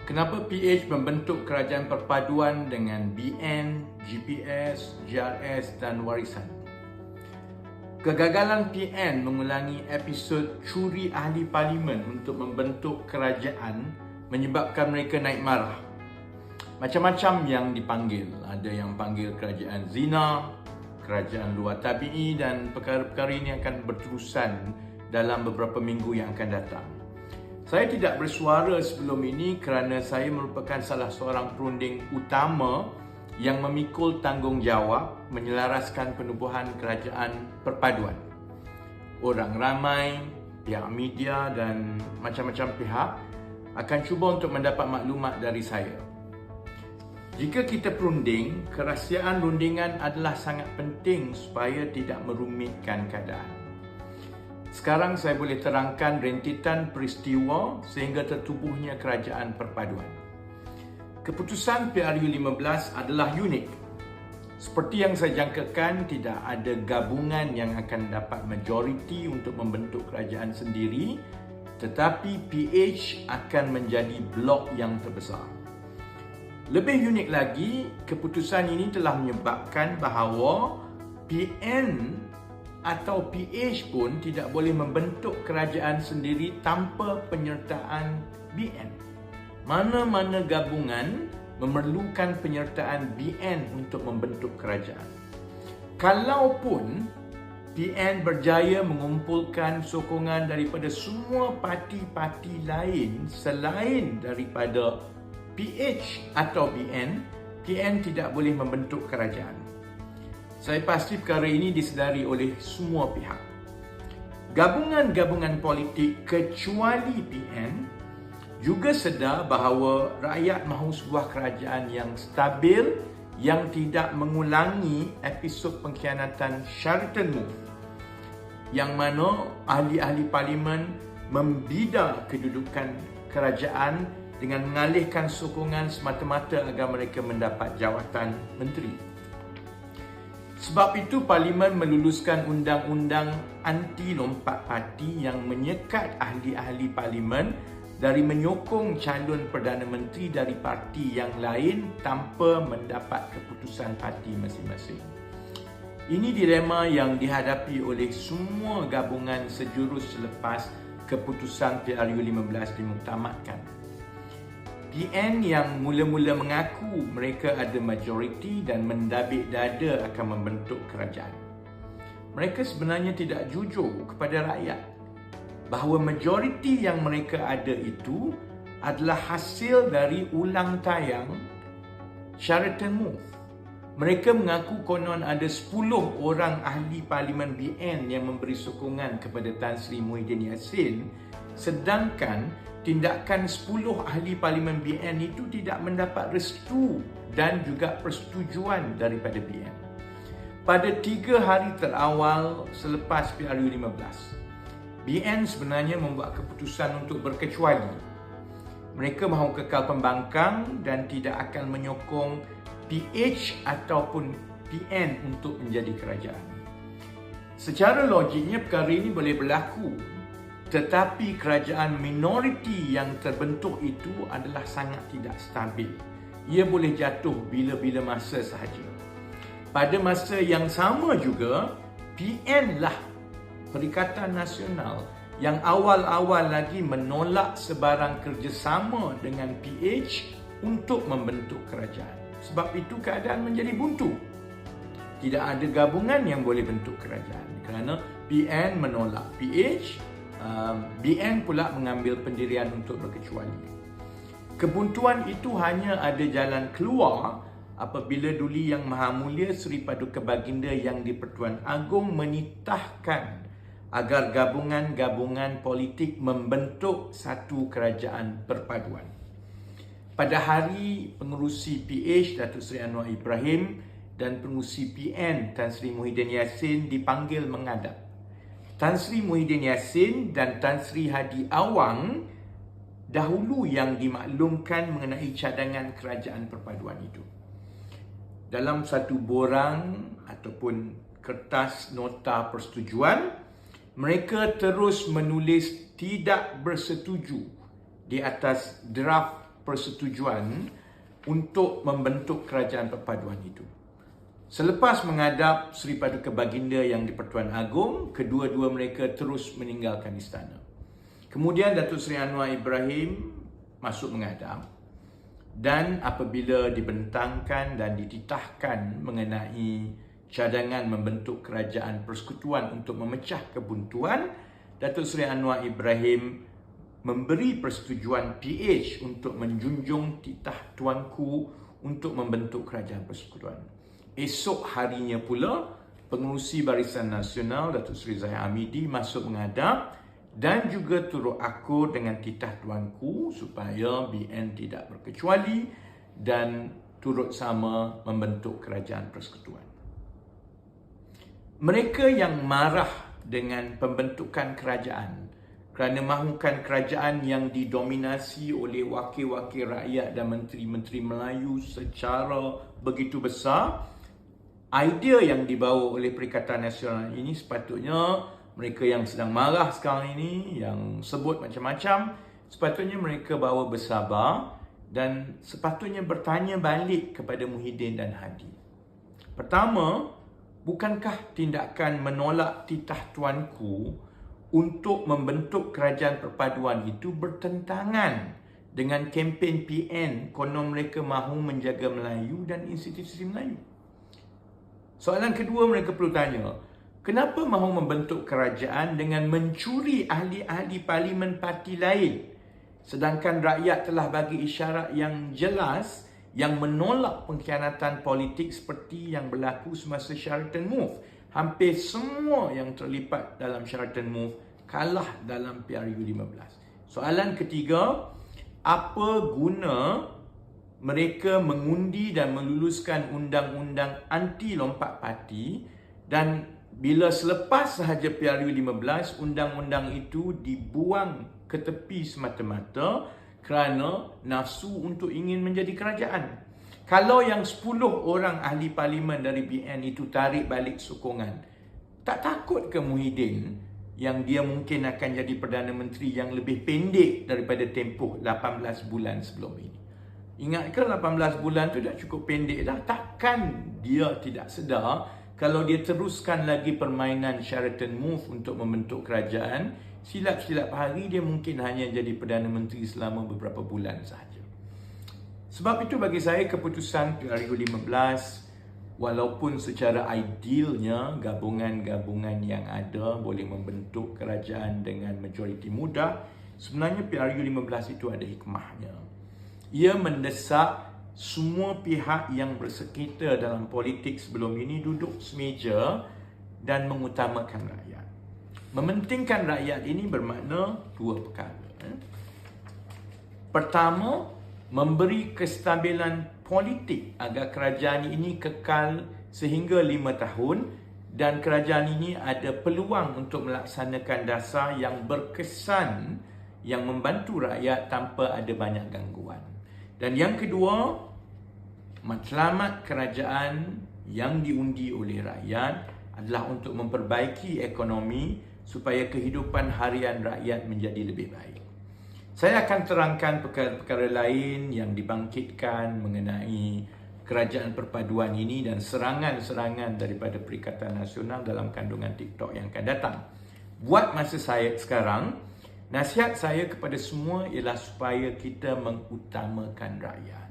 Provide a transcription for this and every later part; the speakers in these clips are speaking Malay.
Kenapa PH membentuk kerajaan perpaduan dengan BN, GPS, GRS dan warisan? Kegagalan PN mengulangi episod curi ahli parlimen untuk membentuk kerajaan menyebabkan mereka naik marah. Macam-macam yang dipanggil. Ada yang panggil kerajaan zina, kerajaan luar tabi'i, dan perkara-perkara ini akan berterusan dalam beberapa minggu yang akan datang. Saya tidak bersuara sebelum ini kerana saya merupakan salah seorang perunding utama yang memikul tanggungjawab menyelaraskan penubuhan kerajaan perpaduan. Orang ramai, pihak media dan macam-macam pihak akan cuba untuk mendapat maklumat dari saya. Jika kita perunding, kerahsiaan rundingan adalah sangat penting supaya tidak merumitkan keadaan. Sekarang saya boleh terangkan rentetan peristiwa sehingga tertubuhnya kerajaan perpaduan. Keputusan PRU15 adalah unik. Seperti yang saya jangkakan, tidak ada gabungan yang akan dapat majoriti untuk membentuk kerajaan sendiri, tetapi PH akan menjadi blok yang terbesar. Lebih unik lagi, keputusan ini telah menyebabkan bahawa PN atau PH pun tidak boleh membentuk kerajaan sendiri tanpa penyertaan BN. Mana-mana gabungan memerlukan penyertaan BN untuk membentuk kerajaan. Kalaupun BN berjaya mengumpulkan sokongan daripada semua parti-parti lain selain daripada PH atau BN, PN tidak boleh membentuk kerajaan. Saya pasti perkara ini disedari oleh semua pihak. Gabungan-gabungan politik kecuali PN juga sedar bahawa rakyat mahu sebuah kerajaan yang stabil yang tidak mengulangi episod pengkhianatan Sheraton Move, yang mana ahli-ahli parlimen membida kedudukan kerajaan dengan mengalihkan sokongan semata-mata agar mereka mendapat jawatan menteri. Sebab itu parlimen meluluskan undang-undang anti lompat parti yang menyekat ahli-ahli parlimen dari menyokong calon Perdana Menteri dari parti yang lain tanpa mendapat keputusan parti masing-masing. Ini dilema yang dihadapi oleh semua gabungan sejurus selepas keputusan PRU15 dimuktamadkan. PN yang mula-mula mengaku mereka ada majoriti dan mendabik dada akan membentuk kerajaan. Mereka sebenarnya tidak jujur kepada rakyat bahawa majoriti yang mereka ada itu adalah hasil dari ulang tayang Sheraton Move. Mereka mengaku konon ada 10 orang ahli parlimen BN yang memberi sokongan kepada Tan Sri Muhyiddin Yassin, sedangkan tindakan 10 ahli parlimen BN itu tidak mendapat restu dan juga persetujuan daripada BN. Pada 3 hari terawal selepas PRU15, BN sebenarnya membuat keputusan untuk berkecuali. Mereka mahu kekal pembangkang dan tidak akan menyokong PH ataupun PN untuk menjadi kerajaan. Secara logiknya perkara ini boleh berlaku, tetapi kerajaan minoriti yang terbentuk itu adalah sangat tidak stabil. Ia boleh jatuh bila-bila masa sahaja. Pada masa yang sama juga, PN lah Perikatan Nasional yang awal-awal lagi menolak sebarang kerjasama dengan PH untuk membentuk kerajaan. Sebab itu keadaan menjadi buntu. Tidak ada gabungan yang boleh bentuk kerajaan kerana PN menolak PH, BN pula mengambil pendirian untuk berkecuali. Kebuntuan itu hanya ada jalan keluar apabila Duli Yang Maha Mulia Seri Paduka Baginda yang di-Pertuan Agong menitahkan agar gabungan-gabungan politik membentuk satu kerajaan perpaduan. Pada hari pengerusi PH Datuk Seri Anwar Ibrahim dan pengerusi PN Tan Sri Muhyiddin Yassin dipanggil menghadap. Tan Sri Muhyiddin Yassin dan Tan Sri Hadi Awang dahulu yang dimaklumkan mengenai cadangan kerajaan perpaduan itu. Dalam satu borang ataupun kertas nota persetujuan, mereka terus menulis tidak bersetuju di atas draft persetujuan untuk membentuk kerajaan perpaduan itu. Selepas menghadap Seri Paduka Baginda yang di-Pertuan Agong, kedua-dua mereka terus meninggalkan istana. Kemudian Datuk Seri Anwar Ibrahim masuk menghadap, dan apabila dibentangkan dan dititahkan mengenai cadangan membentuk kerajaan persekutuan untuk memecah kebuntuan, Datuk Seri Anwar Ibrahim memberi persetujuan PH untuk menjunjung titah tuanku untuk membentuk kerajaan persekutuan. Esok harinya pula, Pengerusi Barisan Nasional Datuk Seri Zahid Hamidi masuk menghadap dan juga turut akur dengan titah tuanku supaya BN tidak berkecuali dan turut sama membentuk kerajaan persekutuan. Mereka yang marah dengan pembentukan kerajaan kerana mahukan kerajaan yang didominasi oleh wakil-wakil rakyat dan menteri-menteri Melayu secara begitu besar, idea yang dibawa oleh Perikatan Nasional ini sepatutnya mereka yang sedang marah sekarang ini, yang sebut macam-macam, sepatutnya mereka bawa bersabar dan sepatutnya bertanya balik kepada Muhyiddin dan Hadi. Pertama, bukankah tindakan menolak titah tuanku untuk membentuk kerajaan perpaduan itu bertentangan dengan kempen PN konon mereka mahu menjaga Melayu dan institusi Melayu? Soalan kedua mereka perlu tanya, kenapa mahu membentuk kerajaan dengan mencuri ahli-ahli parlimen parti lain, sedangkan rakyat telah bagi isyarat yang jelas yang menolak pengkhianatan politik seperti yang berlaku semasa Sheraton Move. Hampir semua yang terlibat dalam Sheraton Move kalah dalam PRU 15. Soalan ketiga, apa guna mereka mengundi dan meluluskan undang-undang anti lompat parti, dan bila selepas sahaja PRU 15, undang-undang itu dibuang ke tepi semata-mata kerana nafsu untuk ingin menjadi kerajaan. Kalau yang 10 orang ahli parlimen dari BN itu tarik balik sokongan, tak takut ke Muhyiddin yang dia mungkin akan jadi Perdana Menteri yang lebih pendek daripada tempoh 18 bulan sebelum ini? Ingat ke 18 bulan tu dah cukup pendek dah? Takkan dia tidak sedar kalau dia teruskan lagi permainan Sheraton Move untuk membentuk kerajaan, silap-silap hari dia mungkin hanya jadi Perdana Menteri selama beberapa bulan sahaja. Sebab itu bagi saya keputusan PRU 15, walaupun secara idealnya gabungan-gabungan yang ada boleh membentuk kerajaan dengan majoriti mudah, sebenarnya PRU 15 itu ada hikmahnya. Ia mendesak semua pihak yang bersekitar dalam politik sebelum ini duduk semeja dan mengutamakan rakyat. Mementingkan rakyat ini bermakna dua perkara. Pertama, memberi kestabilan politik agar kerajaan ini kekal sehingga 5 tahun dan kerajaan ini ada peluang untuk melaksanakan dasar yang berkesan yang membantu rakyat tanpa ada banyak gangguan. Dan yang kedua, matlamat kerajaan yang diundi oleh rakyat adalah untuk memperbaiki ekonomi supaya kehidupan harian rakyat menjadi lebih baik. Saya akan terangkan perkara-perkara lain yang dibangkitkan mengenai kerajaan perpaduan ini dan serangan-serangan daripada Perikatan Nasional dalam kandungan TikTok yang akan datang. Buat masa saya sekarang, nasihat saya kepada semua ialah supaya kita mengutamakan rakyat.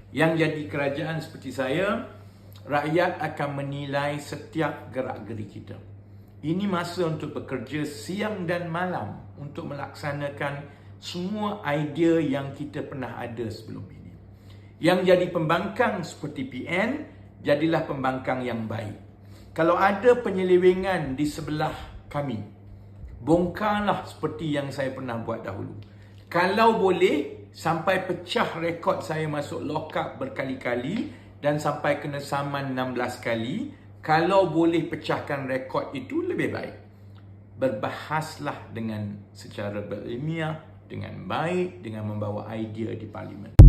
Yang jadi kerajaan seperti saya, rakyat akan menilai setiap gerak-geri kita. Ini masa untuk bekerja siang dan malam untuk melaksanakan semua idea yang kita pernah ada sebelum ini. Yang jadi pembangkang seperti PN, jadilah pembangkang yang baik. Kalau ada penyelewengan di sebelah kami, bongkarlah seperti yang saya pernah buat dahulu. Kalau boleh, sampai pecah rekod saya masuk lock up berkali-kali dan sampai kena saman 16 kali. Kalau boleh pecahkan rekod itu, lebih baik. Berbahaslah dengan secara berilmiah, dengan baik, dengan membawa idea di parlimen.